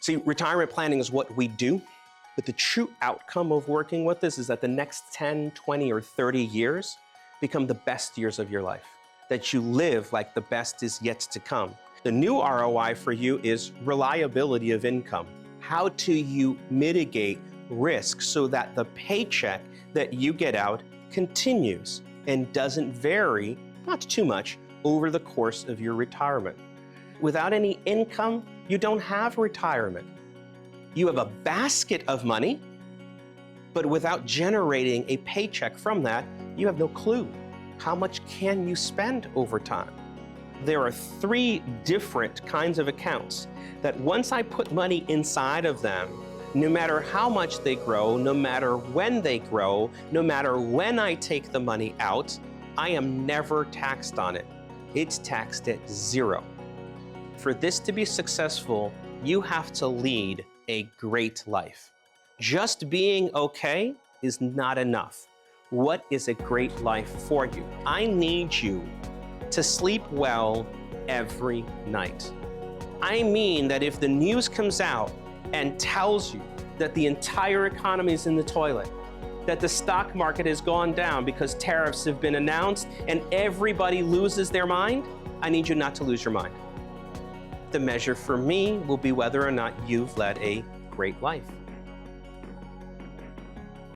See, retirement planning is what we do, but the true outcome of working with this is that the next 10, 20, or 30 years become the best years of your life, that you live like the best is yet to come. The new ROI for you is reliability of income. How do you mitigate risk so that the paycheck that you get out continues and doesn't vary, not too much, over the course of your retirement? Without any income, you don't have retirement. You have a basket of money, but without generating a paycheck from that, you have no clue. How much can you spend over time? There are 3 different kinds of accounts that once I put money inside of them, no matter how much they grow, no matter when they grow, no matter when I take the money out, I am never taxed on it. It's taxed at 0. For this to be successful, you have to lead a great life. Just being okay is not enough. What is a great life for you? I need you to sleep well every night. I mean that if the news comes out and tells you that the entire economy is in the toilet, that the stock market has gone down because tariffs have been announced and everybody loses their mind, I need you not to lose your mind. The measure for me will be whether or not you've led a great life.